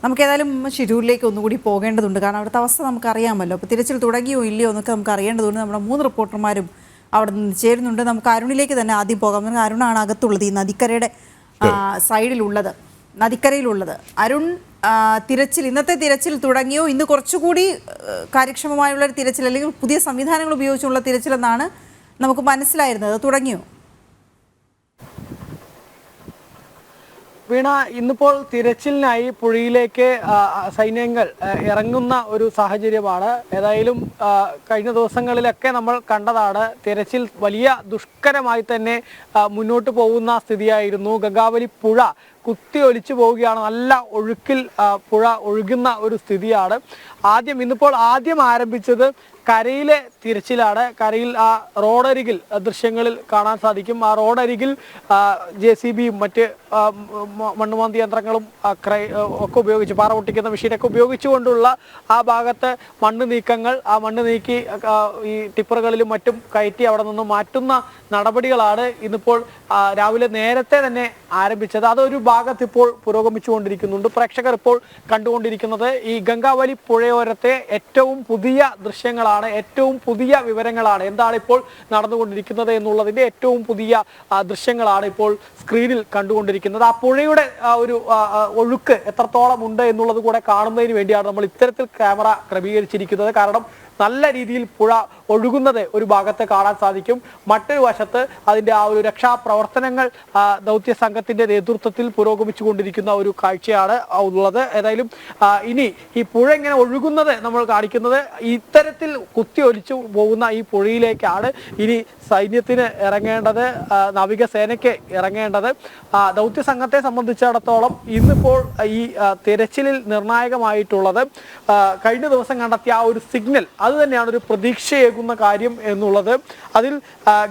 നമുക്ക് ഏതായാലും ഷിരൂരിലേക്ക് ഒന്നുകൂടി പോകേണ്ടതുണ്ട്. കാരണം അവിടുത്തെ അവസ്ഥ നമുക്കറിയാമല്ലോ. അപ്പോൾ തിരച്ചിൽ തുടങ്ങിയോ ഇല്ലയോ എന്നൊക്കെ നമുക്ക് അറിയേണ്ടതുണ്ട്. നമ്മുടെ 3 റിപ്പോർട്ടർമാരും അവിടെ നിന്ന് ചേരുന്നുണ്ട്. നമുക്ക് അരുണിലേക്ക് തന്നെ ആദ്യം പോകാം. അരുണാണ് അകത്തുള്ളത്, ഈ നദിക്കരയുടെ സൈഡിലുള്ളത്, നദിക്കരയിലുള്ളത്. അരുൺ, ഇന്നത്തെ തിരച്ചിൽ തുടങ്ങിയോ? ഇന്ന് കുറച്ചുകൂടി കാര്യക്ഷമമായുള്ളൊരു തിരച്ചിൽ അല്ലെങ്കിൽ പുതിയ സംവിധാനങ്ങൾ ഉപയോഗിച്ചുള്ള തിരച്ചിലെന്നാണ് നമുക്ക് മനസ്സിലായിരുന്നത്. തുടങ്ങിയോ? വീണ, ഇന്നിപ്പോൾ തിരച്ചിലിനായി പുഴയിലേക്ക് സൈന്യങ്ങൾ ഇറങ്ങുന്ന ഒരു സാഹചര്യമാണ്. ഏതായാലും കഴിഞ്ഞ ദിവസങ്ങളിലൊക്കെ നമ്മൾ കണ്ടതാണ്, തിരച്ചിൽ വലിയ ദുഷ്കരമായി തന്നെ മുന്നോട്ട് പോകുന്ന സ്ഥിതിയായിരുന്നു. ഗംഗാവലി പുഴ കുത്തി ഒലിച്ചു പോവുകയാണ്, നല്ല ഒഴുക്കിൽ പുഴ ഒഴുകുന്ന ഒരു സ്ഥിതിയാണ്. ഇന്നിപ്പോൾ ആദ്യം ആരംഭിച്ചത് കരയിലെ തിരച്ചിലാണ്. കരയിൽ ആ റോഡരികിൽ ദൃശ്യങ്ങളിൽ കാണാൻ സാധിക്കും. ആ റോഡരികിൽ JCBയും മറ്റ് മണ്ണുമാന്തി യന്ത്രങ്ങളും ഒക്കെ ഉപയോഗിച്ച്, പാറ പൊട്ടിക്കുന്ന മെഷീനൊക്കെ ഉപയോഗിച്ചുകൊണ്ടുള്ള ആ ഭാഗത്ത് മണ്ണ് നീക്കങ്ങൾ, ആ മണ്ണ് നീക്കി ഈ ടിപ്പറുകളിലും മറ്റും കയറ്റി അവിടെ നിന്ന് മാറ്റുന്ന നടപടികളാണ് ഇന്നിപ്പോൾ രാവിലെ നേരത്തെ തന്നെ ആരംഭിച്ചത്. അതൊരു ഭാഗത്ത് ഇപ്പോൾ പുരോഗമിച്ചുകൊണ്ടിരിക്കുന്നുണ്ട്. പ്രേക്ഷകർ ഇപ്പോൾ കണ്ടുകൊണ്ടിരിക്കുന്നത് ഈ ഗംഗാവലി പുഴയോരത്തെ ഏറ്റവും പുതിയ ദൃശ്യങ്ങളാണ്, ഏറ്റവും പുതിയ വിവരങ്ങളാണ്. എന്താണ് ഇപ്പോൾ നടന്നുകൊണ്ടിരിക്കുന്നത് എന്നുള്ളതിന്റെ ഏറ്റവും പുതിയ ദൃശ്യങ്ങളാണ് ഇപ്പോൾ സ്ക്രീനിൽ കണ്ടുകൊണ്ടിരിക്കുന്നത്. ആ പുഴയുടെ ഒരു ഒഴുക്ക് എത്രത്തോളം ഉണ്ട് എന്നുള്ളത് കൂടെ കാണുന്നതിന് വേണ്ടിയാണ് നമ്മൾ ഇത്തരത്തിൽ ക്യാമറ ക്രമീകരിച്ചിരിക്കുന്നത്. കാരണം നല്ല രീതിയിൽ പുഴ ഒഴുകുന്നത് ഒരു ഭാഗത്ത് കാണാൻ സാധിക്കും. മറ്റൊരു വശത്ത് അതിൻ്റെ ആ ഒരു രക്ഷാപ്രവർത്തനങ്ങൾ ദൗത്യ സംഘത്തിന്റെ നേതൃത്വത്തിൽ പുരോഗമിച്ചുകൊണ്ടിരിക്കുന്ന ഒരു കാഴ്ചയാണ് ഉള്ളത്. ഏതായാലും ഇനി ഈ പുഴ ഇങ്ങനെ ഒഴുകുന്നത് നമ്മൾ കാണിക്കുന്നത് ഇത്തരത്തിൽ കുത്തി ഒലിച്ചു പോകുന്ന ഈ പുഴയിലേക്കാണ് ഇനി സൈന്യത്തിന് ഇറങ്ങേണ്ടത്, നാവികസേനയ്ക്ക് ഇറങ്ങേണ്ടത്. ദൗത്യ സംഘത്തെ സംബന്ധിച്ചിടത്തോളം ഇന്നിപ്പോൾ ഈ തിരച്ചിലിൽ നിർണായകമായിട്ടുള്ളത് കഴിഞ്ഞ ദിവസം കണ്ടെത്തിയ ആ ഒരു സിഗ്നൽ, അത് തന്നെയാണ് ഒരു പ്രതീക്ഷയേകുന്ന കാര്യം എന്നുള്ളത്. അതിൽ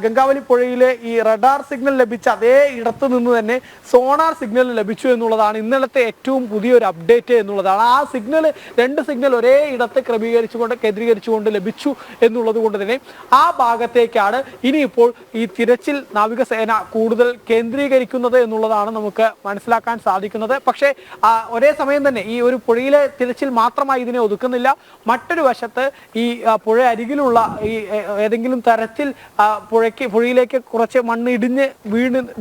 ഗംഗാവലി പുഴയിലെ ഈ റഡാർ സിഗ്നൽ ലഭിച്ച അതേ ഇടത്ത് നിന്ന് തന്നെ സോണാർ സിഗ്നൽ ലഭിച്ചു എന്നുള്ളതാണ് ഇന്നലത്തെ ഏറ്റവും പുതിയൊരു അപ്ഡേറ്റ് എന്നുള്ളതാണ്. ആ സിഗ്നൽ, 2 സിഗ്നൽ ഒരേ ഇടത്ത് കേന്ദ്രീകരിച്ചുകൊണ്ട് ലഭിച്ചു എന്നുള്ളത് കൊണ്ട് തന്നെ ആ ഭാഗത്തേക്കാണ് ഇനിയിപ്പോൾ ഈ തിരച്ചിൽ നാവികസേന കൂടുതൽ കേന്ദ്രീകരിക്കുന്നത് എന്നുള്ളതാണ് നമുക്ക് മനസ്സിലാക്കാൻ സാധിക്കുന്നത്. പക്ഷേ ഒരേ സമയം തന്നെ ഈ ഒരു പുഴയിലെ തിരച്ചിൽ മാത്രമായി ഇതിനെ ഒതുക്കുന്നില്ല. മറ്റൊരു വശത്ത് ഈ പുഴ അരികിലുള്ള ഈ ഏതെങ്കിലും തരത്തിൽ പുഴയിലേക്ക് കുറച്ച് മണ്ണ് ഇടിഞ്ഞ്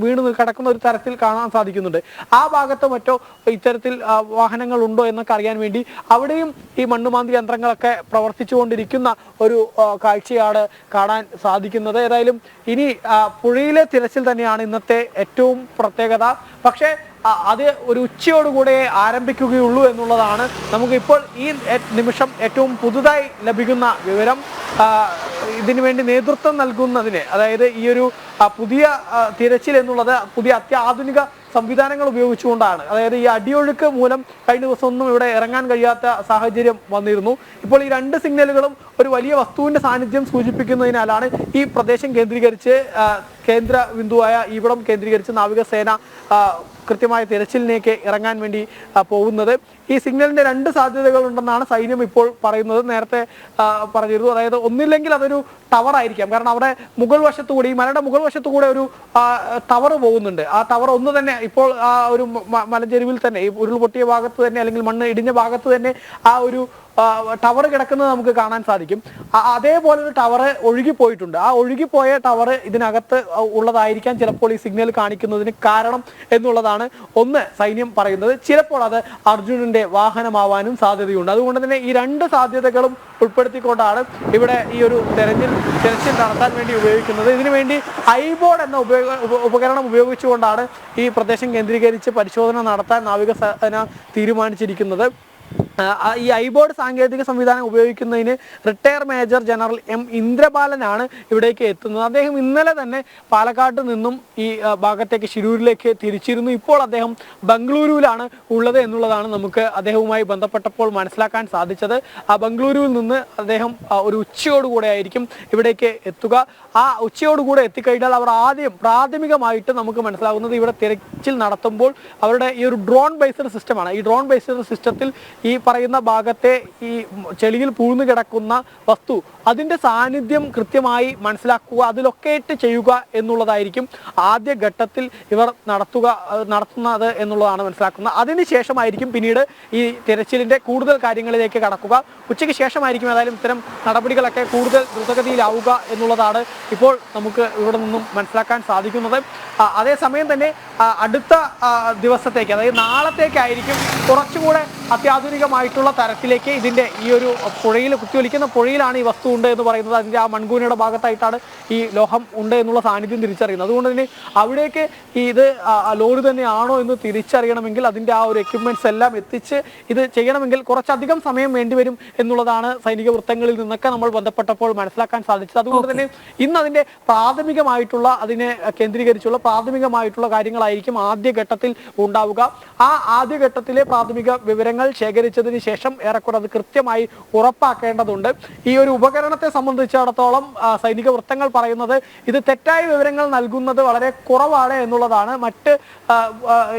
വീണ് കിടക്കുന്ന ഒരു തരത്തിൽ കാണാൻ സാധിക്കുന്നുണ്ട്. ആ ഭാഗത്ത് മറ്റോ ഇത്തരത്തിൽ വാഹനങ്ങൾ ഉണ്ടോ എന്നൊക്കെ അറിയാൻ വേണ്ടി അവിടെയും ഈ മണ്ണുമാന്തി യന്ത്രങ്ങളൊക്കെ പ്രവർത്തിച്ചുകൊണ്ടിരിക്കുന്ന ഒരു കാഴ്ചയാണ് കാണാൻ സാധിക്കുന്നത്. ഏതായാലും ഇനി പുഴയിലെ തിരച്ചിൽ തന്നെയാണ് ഇന്നത്തെ ഏറ്റവും പ്രത്യേകത. പക്ഷേ അത് ഒരു ഉച്ചയോടുകൂടെ ആരംഭിക്കുകയുള്ളൂ എന്നുള്ളതാണ് നമുക്കിപ്പോൾ ഈ നിമിഷം ഏറ്റവും പുതുതായി ലഭിക്കുന്ന വിവരം. ഇതിനു വേണ്ടി നേതൃത്വം നൽകുന്നതിന്, അതായത് ഈ ഒരു പുതിയ തിരച്ചിൽ എന്നുള്ളത് പുതിയ അത്യാധുനിക സംവിധാനങ്ങൾ ഉപയോഗിച്ചുകൊണ്ടാണ്. അതായത് ഈ അടിയൊഴുക്ക് മൂലം കഴിഞ്ഞ ദിവസം ഒന്നും ഇവിടെ ഇറങ്ങാൻ കഴിയാത്ത സാഹചര്യം വന്നിരുന്നു. ഇപ്പോൾ ഈ 2 സിഗ്നലുകളും ഒരു വലിയ വസ്തുവിന്റെ സാന്നിധ്യം സൂചിപ്പിക്കുന്നതിനാലാണ് ഈ പ്രദേശം കേന്ദ്രീകരിച്ച്, കേന്ദ്ര ബിന്ദുവായ ഇവിടം കേന്ദ്രീകരിച്ച് നാവികസേന കൃത്യമായ തിരച്ചിലിലേക്ക് ഇറങ്ങാൻ വേണ്ടി പോകുന്നത്. ഈ സിഗ്നലിന്റെ 2 സാധ്യതകളുണ്ടെന്നാണ് സൈന്യം ഇപ്പോൾ പറയുന്നത്. നേരത്തെ പറഞ്ഞിരുന്നു, അതായത് ഒന്നില്ലെങ്കിൽ അതൊരു ടവർ ആയിരിക്കാം. കാരണം അവിടെ മുകൾ വശത്തുകൂടി, ഈ മലയുടെ മുകൾ വശത്തുകൂടെ ഒരു ടവർ പോകുന്നുണ്ട്. ആ ടവർ ഒന്ന് തന്നെ ഇപ്പോൾ ആ ഒരു മലഞ്ചെരുവിൽ തന്നെ, ഈ ഉരുൾപൊട്ടിയ ഭാഗത്ത് തന്നെ അല്ലെങ്കിൽ മണ്ണ് ഇടിഞ്ഞ ഭാഗത്ത് തന്നെ ആ ഒരു ടവർ കിടക്കുന്നത് നമുക്ക് കാണാൻ സാധിക്കും. അതേപോലെ ഒരു ടവർ ഒഴുകിപ്പോയിട്ടുണ്ട്. ആ ഒഴുകിപ്പോയ ടവർ ഇതിനകത്ത് ഉള്ളതായിരിക്കാം ചിലപ്പോൾ ഈ സിഗ്നൽ കാണിക്കുന്നതിന് കാരണം എന്നുള്ളതാണ് ഒന്ന് സൈന്യം പറയുന്നത്. ചിലപ്പോൾ അത് അർജുനന്റെ വാഹനമാവാനും സാധ്യതയുണ്ട്. അതുകൊണ്ട് തന്നെ ഈ 2 സാധ്യതകളും ഉൾപ്പെടുത്തിക്കൊണ്ടാണ് ഇവിടെ ഈ ഒരു തെരച്ചിൽ നടത്താൻ വേണ്ടി ഉപയോഗിക്കുന്നത്. ഇതിനുവേണ്ടി ഐബോർഡ് എന്ന ഉപകരണം ഉപയോഗിച്ചുകൊണ്ടാണ് ഈ പ്രദേശം കേന്ദ്രീകരിച്ച് പരിശോധന നടത്താൻ നാവികസേന തീരുമാനിച്ചിരിക്കുന്നത്. ഈ ഐബോർഡ് സാങ്കേതിക സംവിധാനം ഉപയോഗിക്കുന്നതിന് റിട്ടയർ മേജർ ജനറൽ M ഇന്ദ്രബാലനാണ് ഇവിടേക്ക് എത്തുന്നത്. അദ്ദേഹം ഇന്നലെ തന്നെ പാലക്കാട് നിന്നും ഈ ഭാഗത്തേക്ക് ഷിരൂരിലേക്ക് തിരിച്ചിരുന്നു. ഇപ്പോൾ അദ്ദേഹം ബംഗളൂരുവിലാണ് ഉള്ളത് എന്നുള്ളതാണ് നമുക്ക് അദ്ദേഹവുമായി ബന്ധപ്പെട്ടപ്പോൾ മനസ്സിലാക്കാൻ സാധിച്ചത്. ബംഗളൂരുവിൽ നിന്ന് അദ്ദേഹം ഒരു ഉച്ചയോടുകൂടെ ആയിരിക്കും ഇവിടേക്ക് എത്തുക. ആ ഉച്ചയോടുകൂടെ എത്തിക്കഴിഞ്ഞാൽ അവർ ആദ്യം പ്രാഥമികമായിട്ട് നമുക്ക് മനസ്സിലാകുന്നത് ഇവിടെ തിരച്ചിൽ നടത്തുമ്പോൾ അവരുടെ ഈ ഒരു ഡ്രോൺ ബേസ്ഡ് സിസ്റ്റമാണ്. ഈ ഡ്രോൺ ബേസ്ഡ് സിസ്റ്റത്തിൽ ഈ പറയുന്ന ഭാഗത്തെ ഈ ചെളിയിൽ പൂഴ്ന്നു കിടക്കുന്ന വസ്തു അതിൻ്റെ സാന്നിധ്യം കൃത്യമായി മനസ്സിലാക്കുക, അതിലൊക്കേറ്റ് ചെയ്യുക എന്നുള്ളതായിരിക്കും ആദ്യ ഘട്ടത്തിൽ ഇവർ നടത്തുന്നത് എന്നുള്ളതാണ് മനസ്സിലാക്കുന്നത്. അതിനുശേഷമായിരിക്കും പിന്നീട് ഈ തിരച്ചിലിൻ്റെ കൂടുതൽ കാര്യങ്ങളിലേക്ക് കടക്കുക. ഉച്ചയ്ക്ക് ശേഷമായിരിക്കും ഏതായാലും ഇത്തരം നടപടികളൊക്കെ കൂടുതൽ ദ്രുതഗതിയിലാവുക എന്നുള്ളതാണ് ഇപ്പോൾ നമുക്ക് ഇവിടെ നിന്നും മനസ്സിലാക്കാൻ സാധിക്കുന്നത്. അതേസമയം തന്നെ അടുത്ത ദിവസത്തേക്ക്, അതായത് നാളത്തേക്കായിരിക്കും കുറച്ചുകൂടെ അത്യാധുനികമായിട്ടുള്ള തരത്തിലേക്ക് ഇതിൻ്റെ ഈ ഒരു പുഴയിൽ കുത്തിയൊലിക്കുന്ന പുഴയിലാണ് ഈ വസ്തു ഉണ്ട് എന്ന് പറയുന്നത്. അതിൻ്റെ ആ മൺകൂനയുടെ ഭാഗത്തായിട്ടാണ് ഈ ലോഹം ഉണ്ട് എന്നുള്ള സാന്നിധ്യം തിരിച്ചറിയുന്നത്. അതുകൊണ്ട് തന്നെ അവിടേക്ക് ഇത് ലോറി തന്നെയാണോ എന്ന് തിരിച്ചറിയണമെങ്കിൽ അതിൻ്റെ ആ ഒരു എക്യുപ്മെന്റ്സ് എല്ലാം എത്തിച്ച് ഇത് ചെയ്യണമെങ്കിൽ കുറച്ചധികം സമയം വേണ്ടിവരും എന്നുള്ളതാണ് സൈനിക വൃത്തങ്ങളിൽ നിന്നൊക്കെ നമ്മൾ ബന്ധപ്പെട്ടപ്പോൾ മനസ്സിലാക്കാൻ സാധിച്ചത്. അതുകൊണ്ട് തന്നെ ഇന്ന് അതിൻ്റെ പ്രാഥമികമായിട്ടുള്ള, അതിനെ കേന്ദ്രീകരിച്ചുള്ള പ്രാഥമികമായിട്ടുള്ള കാര്യങ്ങളായിരിക്കും ആദ്യഘട്ടത്തിൽ ഉണ്ടാവുക. ആ ആദ്യഘട്ടത്തിലെ പ്രാഥമിക വിവരങ്ങൾ ശേഖരിച്ചതിന് ശേഷം ഏറെക്കുറെ അത് കൃത്യമായി ഉറപ്പാക്കേണ്ടതുണ്ട്. ഈ ഒരു ഉപകരണത്തെ സംബന്ധിച്ചിടത്തോളം സൈനിക വൃത്തങ്ങൾ പറയുന്നത് ഇത് തെറ്റായ വിവരങ്ങൾ നൽകുന്നത് വളരെ കുറവാണ് എന്നുള്ളതാണ്. മറ്റ്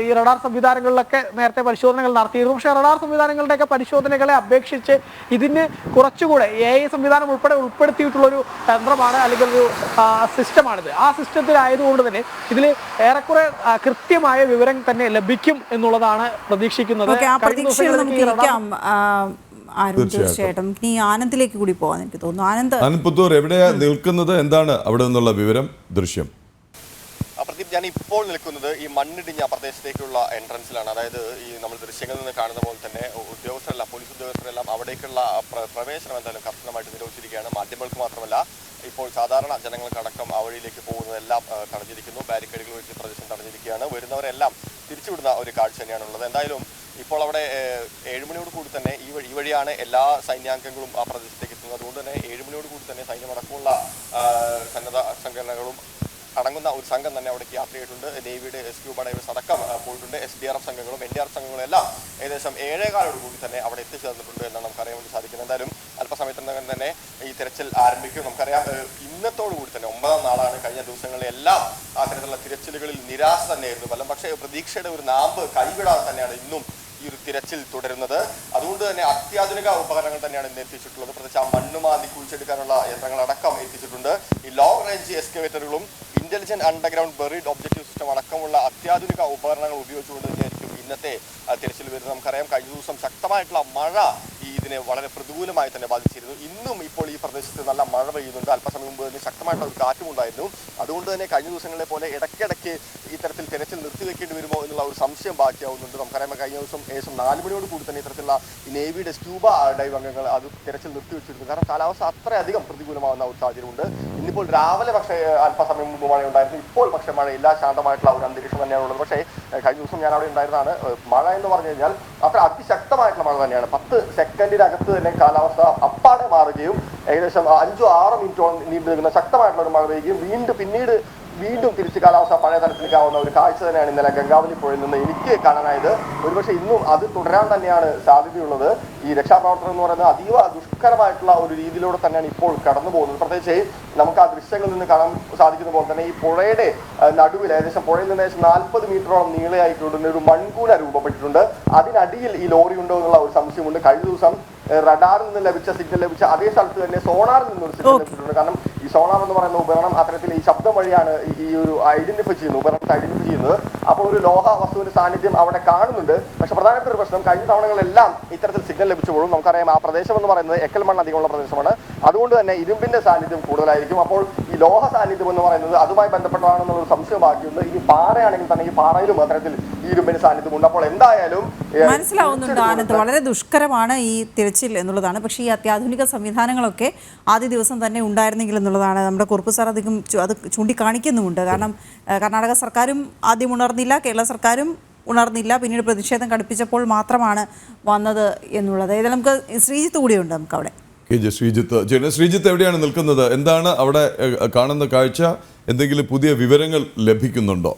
ഈ റഡാർ സംവിധാനങ്ങളിലൊക്കെ നേരത്തെ പരിശോധനകൾ നടത്തിയിരുന്നു. പക്ഷേ റഡാർ സംവിധാനങ്ങളുടെയൊക്കെ പരിശോധനകളെ അപേക്ഷിച്ച് ഇതിന് കുറച്ചുകൂടെ AI സംവിധാനം ഉൾപ്പെടുത്തിയിട്ടുള്ളൊരു തന്ത്രമാണ്, അല്ലെങ്കിൽ ഒരു സിസ്റ്റമാണിത്. ആ സിസ്റ്റത്തിലായതുകൊണ്ട് തന്നെ ഇതിൽ ഏറെക്കുറെ കൃത്യമായ വിവരം തന്നെ ലഭിക്കും എന്നുള്ളതാണ് പ്രതീക്ഷിക്കുന്നത്. തീർച്ചയായിട്ടും ഇനി ആനന്ദിലേക്ക് കൂടി പോകാൻ എനിക്ക് തോന്നുന്നു. ആനന്ദ് പുത്തൂർ എവിടെയാ നിൽക്കുന്നത്, എന്താണ് അവിടെ നിന്നുള്ള വിവരം, ദൃശ്യം? പ്രദീപ്, ഞാൻ ഇപ്പോൾ നിൽക്കുന്നത് ഈ മണ്ണിടിഞ്ഞ പ്രദേശത്തേക്കുള്ള എൻട്രൻസിലാണ്. അതായത് ഈ നമ്മൾ ദൃശ്യങ്ങളിൽ നിന്ന് കാണുന്ന പോലെ തന്നെ ഉദ്യോഗസ്ഥരെല്ലാം, പോലീസ് ഉദ്യോഗസ്ഥരെല്ലാം അവിടേക്കുള്ള പ്രവേശനം എന്തായാലും കർശനമായിട്ട് നിരോധിച്ചിരിക്കുകയാണ്. മാധ്യമങ്ങൾക്ക് മാത്രമല്ല, ഇപ്പോൾ സാധാരണ ജനങ്ങൾക്കടക്കം ആ വഴിയിലേക്ക് പോകുന്നതെല്ലാം തടഞ്ഞിരിക്കുന്നു. ബാരിക്കേഡുകൾ വെച്ച് പ്രദേശം തടഞ്ഞിരിക്കുകയാണ്. വരുന്നവരെല്ലാം തിരിച്ചുവിടുന്ന ഒരു കാഴ്ച തന്നെയാണുള്ളത്. എന്തായാലും ഇപ്പോൾ അവിടെ 7 മണിയോട് കൂടി തന്നെ ഈ വഴിയാണ് എല്ലാ സൈന്യാംഗങ്ങളും ആ പ്രദേശത്തേക്ക് എത്തുന്നത്. അതുകൊണ്ട് തന്നെ 7 മണിയോട് കൂടി തന്നെ സൈന്യമടക്കമുള്ള സന്നദ്ധ സംഘടനകളും അടങ്ങുന്ന ഒരു സംഘം തന്നെ അവിടേക്ക് യാത്ര ചെയ്തിട്ടുണ്ട്. നേവിയുടെ സ്ക്യൂബ ഡൈവേഴ്സ് അടക്കം പോയിട്ടുണ്ട്. SDRF സംഘങ്ങളും NDRF സംഘങ്ങളും എല്ലാം ഏകദേശം 7:15 കൂടി തന്നെ അവിടെ എത്തിച്ചേർന്നിട്ടുണ്ട് എന്നാണ് നമുക്ക് അറിയാൻ വേണ്ടി സാധിക്കുന്നത്. എന്തായാലും അല്പസമയത്തിനകം തന്നെ ഈ തിരച്ചിൽ ആരംഭിക്കും. നമുക്കറിയാം, ഇന്നത്തോടു കൂടി തന്നെ 9ാം നാളാണ്. കഴിഞ്ഞ ദിവസങ്ങളിലെല്ലാം അത്തരത്തിലുള്ള തിരച്ചിലുകളിൽ നിരാശ തന്നെയായിരുന്നു ഫലം. പക്ഷേ പ്രതീക്ഷയുടെ ഒരു നാമ്പ് കൈവിടാതെ തന്നെയാണ് ഇന്നും ഈ ഒരു തിരച്ചിൽ തുടരുന്നത്. അതുകൊണ്ട് തന്നെ അത്യാധുനിക ഉപകരണങ്ങൾ തന്നെയാണ് ഇന്ന് എത്തിച്ചിട്ടുള്ളത്. പ്രത്യേകിച്ച് ആ മണ്ണുമാന്തി കുഴിച്ചെടുക്കാനുള്ള യന്ത്രങ്ങളടക്കം എത്തിച്ചിട്ടുണ്ട്. ഈ ലോങ് റേഞ്ച് എക്സ്കവേറ്ററുകളും intelligent underground buried objective system അടക്കമുള്ള അത്യാധുനിക ഉപകരണങ്ങൾ ഉപയോഗിച്ചുകൊണ്ട് തന്നെയായിരിക്കും ഇന്നത്തെ തിരച്ചിൽ വരുന്നത്. നമുക്കറിയാം, കഴിഞ്ഞ ദിവസം ശക്തമായിട്ടുള്ള മഴ ഇതിനെ വളരെ പ്രതികൂലമായി തന്നെ ബാധിച്ചിരുന്നു. ഇന്നും ഇപ്പോൾ ഈ പ്രദേശത്ത് നല്ല മഴ പെയ്യുന്നുണ്ട്. അല്പസമയം മുമ്പ് തന്നെ ശക്തമായിട്ടുള്ള ഒരു കാറ്റുമുണ്ടായിരുന്നു. അതുകൊണ്ട് തന്നെ കഴിഞ്ഞ ദിവസങ്ങളെ പോലെ ഇടയ്ക്കിടയ്ക്ക് ഇത്തരത്തിൽ തിരച്ചിൽ നിർത്തിവെക്കേണ്ടി വരുമോ എന്നുള്ള ഒരു സംശയം ബാക്കിയാവുന്നുണ്ട്. നമുക്കറിയാം, കഴിഞ്ഞ ദിവസം ഏകദേശം 4 മണിയോട് കൂടി തന്നെ ഇത്തരത്തിലുള്ള ഈ നേവിയുടെ സ്ക്യൂബ ഡൈവ് അംഗങ്ങൾ അത് തിരച്ചിൽ നിർത്തിവെച്ചിരുന്നു. കാരണം കാലാവസ്ഥ അത്രയധികം പ്രതികൂലമാകുന്ന ഒരു സാഹചര്യമുണ്ട്. ഇന്നിപ്പോൾ രാവിലെ പക്ഷേ അല്പസമയം മുമ്പ് മഴയുണ്ടായിരുന്നു. ഇപ്പോൾ പക്ഷേ മഴയില്ല, ശാന്തമായിട്ടുള്ള ഒരു അന്തരീക്ഷം തന്നെയാണുള്ളത്. പക്ഷേ കഴിഞ്ഞ ദിവസം ഞാൻ അവിടെ ഉണ്ടായിരുന്നതാണ്. മഴ എന്ന് പറഞ്ഞു കഴിഞ്ഞാൽ അത്ര അതിശക്തമായിട്ടുള്ള മഴ തന്നെയാണ്. 10 സെക്കൻഡിനകത്ത് തന്നെ കാലാവസ്ഥ അപ്പാടെ മാറുകയും ഏകദേശം 5-6 മിനിറ്റോളം നീണ്ടു നിൽക്കുന്ന ശക്തമായിട്ടുള്ള ഒരു മഴ പെയ്യുകയും വീണ്ടും തിരിച്ച് കാലാവസ്ഥ പഴയ തലത്തിലേക്കാവുന്ന ഒരു കാഴ്ച തന്നെയാണ് ഇന്നലെ ഗംഗാവലി പുഴയിൽ നിന്ന് എനിക്ക് കാണാനായത്. ഒരുപക്ഷെ ഇന്നും അത് തുടരാൻ തന്നെയാണ് സാധ്യതയുള്ളത്. ഈ രക്ഷാപ്രവർത്തനം എന്ന് പറയുന്നത് അതീവ ദുഷ്കരമായിട്ടുള്ള ഒരു രീതിയിലൂടെ തന്നെയാണ് ഇപ്പോൾ കടന്നു പോകുന്നത്. പ്രത്യേകിച്ച് നമുക്ക് ആ ദൃശ്യങ്ങളിൽ നിന്ന് കാണാൻ സാധിക്കുന്ന പോലെ തന്നെ ഈ പുഴയുടെ നടുവിൽ ഏകദേശം പുഴയിൽ നിന്ന് ഏകദേശം 40 മീറ്ററോളം നീളയായിട്ടുള്ള ഒരു മൺകൂന രൂപപ്പെട്ടിട്ടുണ്ട്. അതിനടിയിൽ ഈ ലോറി ഉണ്ടോ എന്നുള്ള ഒരു സംശയമുണ്ട്. കഴിഞ്ഞ ദിവസം റഡാറിൽ നിന്ന് ലഭിച്ച സിഗ്നൽ ലഭിച്ച അതേ സ്ഥലത്ത് തന്നെ സോണാറിൽ നിന്നൊരു സിഗ്നൽ ലഭിച്ചിട്ടുണ്ട്. കാരണം ഈ സോണാർ എന്ന് പറയുന്ന ഉപകരണം അത്തരത്തിൽ ഈ ശബ്ദം വഴിയാണ് ഈ ഒരു ഉപകരണത്തെ ഐഡന്റിഫൈ ചെയ്യുന്നത്. അപ്പോൾ ഒരു ലോഹ വസ്തുവിന്റെ സാന്നിധ്യം അവിടെ കാണുന്നുണ്ട്. പക്ഷെ പ്രധാനപ്പെട്ട ഒരു പ്രശ്നം, കഴിഞ്ഞ തവണകളെല്ലാം ഇത്തരത്തിൽ സിഗ്നൽ ലഭിച്ചപ്പോഴും നമുക്കറിയാം ആ പ്രദേശം എന്ന് പറയുന്നത് എക്കൽ മണ്ണ് അധികമുള്ള പ്രദേശമാണ്. അതുകൊണ്ട് തന്നെ ഇരുമ്പിന്റെ സാന്നിധ്യം കൂടുതലായിരിക്കും. അപ്പോൾ ഈ ലോഹ സാന്നിധ്യം എന്ന് പറയുന്നത് അതുമായി ബന്ധപ്പെട്ടതാണെന്നുള്ള സംശയം ബാക്കിയുണ്ട്. ഇനി പാറയാണെങ്കിൽ തന്നെ ഈ പാറയിലും അത്തരത്തിൽ ഈ ഇരുമ്പിന്റെ സാന്നിധ്യമുണ്ട്. അപ്പോൾ എന്തായാലും മനസ്സിലാവുന്നുണ്ട് ആനന്ദ്, വളരെ ദുഷ്കരമാണ് ഈ തിരച്ചിൽ എന്നുള്ളതാണ്. പക്ഷേ ഈ അത്യാധുനിക സംവിധാനങ്ങളൊക്കെ ആദ്യ ദിവസം തന്നെ ഉണ്ടായിരുന്നെങ്കിൽ എന്നുള്ളതാണ് നമ്മുടെ കുറുപ്പ് സാർ അധികം അത് ചൂണ്ടിക്കാണിക്കുന്നുമുണ്ട്. കാരണം കർണാടക സർക്കാരും ആദ്യം ഉണർന്നില്ല, കേരള സർക്കാരും ഉണർന്നില്ല, പിന്നീട് പ്രതിഷേധം കടുപ്പിച്ചപ്പോൾ മാത്രമാണ് വന്നത് എന്നുള്ളത്. ഏതായാലും നമുക്ക് ശ്രീജിത്ത് കൂടിയുണ്ട് നമുക്ക് അവിടെ. ശ്രീജിത്ത് എവിടെയാണ് നിൽക്കുന്നത്, എന്താണ് അവിടെ കാണുന്ന കാഴ്ച, എന്തെങ്കിലും പുതിയ വിവരങ്ങൾ ലഭിക്കുന്നുണ്ടോ?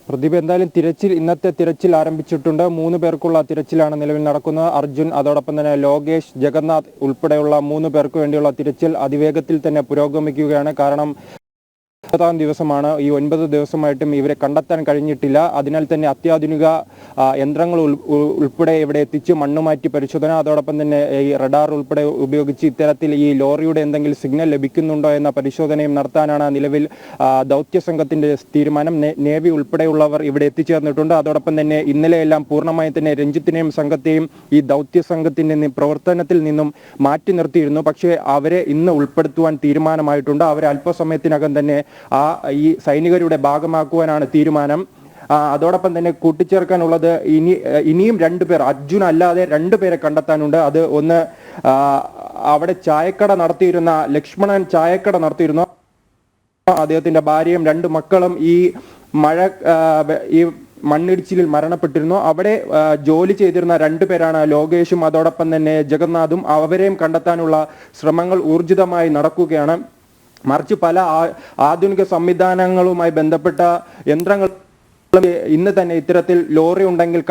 പ്രദീപ്, എന്തായാലും ഇന്നത്തെ തിരച്ചിൽ ആരംഭിച്ചിട്ടുണ്ട്. 3 പേർക്കുള്ള തിരച്ചിലാണ് നിലവിൽ നടക്കുന്നത്. അർജുൻ, അതോടൊപ്പം തന്നെ ലോകേഷ്, ജഗന്നാഥ് ഉൾപ്പെടെയുള്ള 3 പേർക്ക് വേണ്ടിയുള്ള തിരച്ചിൽ അതിവേഗത്തിൽ തന്നെ പുരോഗമിക്കുകയാണ്. കാരണം 9ാം ദിവസമാണ്. ഈ 9 ദിവസമായിട്ടും ഇവരെ കണ്ടെത്താൻ കഴിഞ്ഞിട്ടില്ല. അതിനാൽ തന്നെ അത്യാധുനിക യന്ത്രങ്ങൾ ഉൾപ്പെടെ ഇവിടെ എത്തിച്ച് മണ്ണുമാറ്റി പരിശോധന, അതോടൊപ്പം തന്നെ ഈ റഡാർ ഉൾപ്പെടെ ഉപയോഗിച്ച് ഇത്തരത്തിൽ ഈ ലോറിയുടെ എന്തെങ്കിലും സിഗ്നൽ ലഭിക്കുന്നുണ്ടോ എന്ന പരിശോധനയും നടത്താനാണ് നിലവിൽ ദൗത്യ സംഘത്തിന്റെ തീരുമാനം. നേവി ഉൾപ്പെടെയുള്ളവർ ഇവിടെ എത്തിച്ചേർന്നിട്ടുണ്ട്. അതോടൊപ്പം തന്നെ ഇന്നലെയെല്ലാം പൂർണ്ണമായി തന്നെ രഞ്ജിത്തിനെയും സംഘത്തെയും ഈ ദൗത്യ സംഘത്തിന്റെ പ്രവർത്തനത്തിൽ നിന്നും മാറ്റി നിർത്തിയിരുന്നു. പക്ഷേ അവരെ ഇന്ന് ഉൾപ്പെടുത്തുവാൻ തീരുമാനമായിട്ടുണ്ട്. അവരെ അല്പസമയത്തിനകം തന്നെ ഈ സൈനികരുടെ ഭാഗമാക്കുവാനാണ് തീരുമാനം. അതോടൊപ്പം തന്നെ കൂട്ടിച്ചേർക്കാനുള്ളത് ഇനിയും 2 പേർ, അർജുൻ അല്ലാതെ 2 പേരെ കണ്ടെത്താനുണ്ട്. അത് ഒന്ന് അവിടെ ചായക്കട നടത്തിയിരുന്ന ലക്ഷ്മണൻ ചായക്കട നടത്തിയിരുന്നു. അദ്ദേഹത്തിന്റെ ഭാര്യയും 2 മക്കളും ഈ മണ്ണിടിച്ചിലിൽ മരണപ്പെട്ടിരുന്നു. അവിടെ ജോലി ചെയ്തിരുന്ന 2 പേരാണ് ലോകേഷും അതോടൊപ്പം തന്നെ ജഗന്നാഥും. അവരെയും കണ്ടെത്താനുള്ള ശ്രമങ്ങൾ ഊർജിതമായി നടക്കുകയാണ്. മറിച്ച് പല ആധുനിക സംവിധാനങ്ങളുമായി ബന്ധപ്പെട്ട യന്ത്രങ്ങൾ ഇന്ന് തന്നെ ഇത്തരത്തിൽ ലോറി ഉണ്ടെങ്കിൽ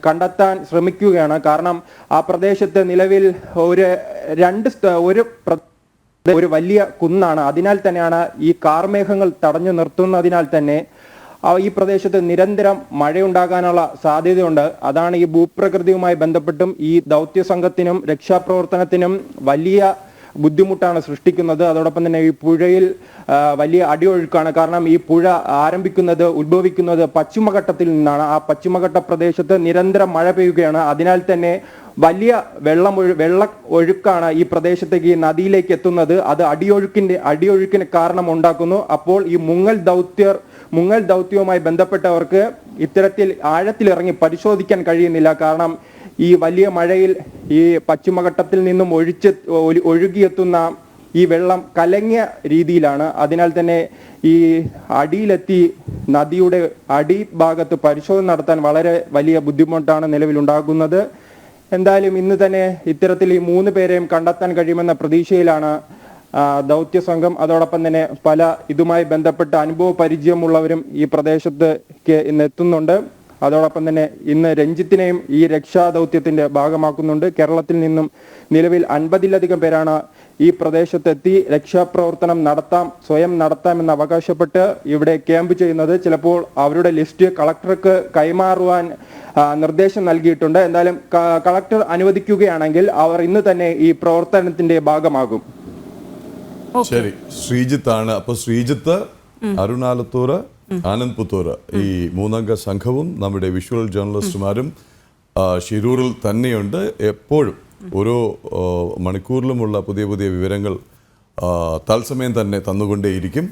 കണ്ടെത്താൻ ശ്രമിക്കുകയാണ്. കാരണം ആ പ്രദേശത്ത് നിലവിൽ ഒരു വലിയ കുന്നാണ്. അതിനാൽ തന്നെയാണ് ഈ കാർമേഘങ്ങൾ തടഞ്ഞു നിർത്തുന്നതിനാൽ തന്നെ ഈ പ്രദേശത്ത് നിരന്തരം മഴയുണ്ടാകാനുള്ള സാധ്യതയുണ്ട്. അതാണ് ഈ ഭൂപ്രകൃതിയുമായി ബന്ധപ്പെട്ടും ഈ ദൗത്യ സംഘത്തിനും രക്ഷാപ്രവർത്തനത്തിനും വലിയ ബുദ്ധിമുട്ടാണ് സൃഷ്ടിക്കുന്നത്. അതോടൊപ്പം തന്നെ ഈ പുഴയിൽ വലിയ അടിയൊഴുക്കാണ്. കാരണം ഈ പുഴ ഉത്ഭവിക്കുന്നത് പശ്ചിമഘട്ടത്തിൽ നിന്നാണ്. ആ പശ്ചിമഘട്ട പ്രദേശത്ത് നിരന്തരം മഴ പെയ്യുകയാണ്. അതിനാൽ തന്നെ വലിയ വെള്ള ഒഴുക്കാണ് ഈ പ്രദേശത്തേക്ക്, ഈ നദിയിലേക്ക് എത്തുന്നത്. അത് അടിയൊഴുക്കിന് കാരണം ഉണ്ടാക്കുന്നു. അപ്പോൾ ഈ മുങ്ങൽ ദൗത്യവുമായി ബന്ധപ്പെട്ടവർക്ക് ഇത്തരത്തിൽ ആഴത്തിലിറങ്ങി പരിശോധിക്കാൻ കഴിയുന്നില്ല. കാരണം ഈ വലിയ മഴയിൽ ഈ പശ്ചിമഘട്ടത്തിൽ നിന്നും ഒഴുകിയെത്തുന്ന ഈ വെള്ളം കലങ്ങിയ രീതിയിലാണ്. അതിനാൽ തന്നെ ഈ അടിയിലെത്തി നദിയുടെ അടിഭാഗത്ത് പരിശോധന നടത്താൻ വളരെ വലിയ ബുദ്ധിമുട്ടാണ് നിലവിലുണ്ടാകുന്നത്. എന്തായാലും ഇന്ന് തന്നെ ഇത്തരത്തിൽ ഈ 3 പേരെയും കണ്ടെത്താൻ കഴിയുമെന്ന പ്രതീക്ഷയിലാണ് ദൗത്യ സംഘം. അതോടൊപ്പം തന്നെ പല ഇതുമായി ബന്ധപ്പെട്ട അനുഭവ പരിചയമുള്ളവരും ഈ പ്രദേശത്തേക്ക് ഇന്ന് എത്തുന്നുണ്ട്. അതോടൊപ്പം തന്നെ ഇന്ന് രഞ്ജിത്തിനെയും ഈ രക്ഷാദൗത്യത്തിന്റെ ഭാഗമാക്കുന്നുണ്ട്. കേരളത്തിൽ നിന്നും നിലവിൽ 50-ലധികം പേരാണ് ഈ പ്രദേശത്തെത്തി രക്ഷാപ്രവർത്തനം സ്വയം നടത്താമെന്ന് അവകാശപ്പെട്ട് ഇവിടെ ക്യാമ്പ് ചെയ്യുന്നത്. ചിലപ്പോൾ അവരുടെ ലിസ്റ്റ് കളക്ടർക്ക് കൈമാറുവാൻ നിർദ്ദേശം നൽകിയിട്ടുണ്ട്. എന്തായാലും കളക്ടർ അനുവദിക്കുകയാണെങ്കിൽ അവർ ഇന്ന് തന്നെ ഈ പ്രവർത്തനത്തിന്റെ ഭാഗമാകും. ശരി, ശ്രീജിത്താണ്. അപ്പൊ ശ്രീജിത്ത്, അരുണാലത്തൂർ, ആനന്ദ് പുത്തൂർ, ഈ 3-അംഗ സംഘവും നമ്മുടെ വിഷ്വൽ ജേർണലിസ്റ്റുമാരും ഷിരൂരിൽ തന്നെയുണ്ട്. എപ്പോഴും ഓരോ മണിക്കൂറിലുമുള്ള പുതിയ വിവരങ്ങൾ തത്സമയം തന്നെ തന്നുകൊണ്ടേയിരിക്കും.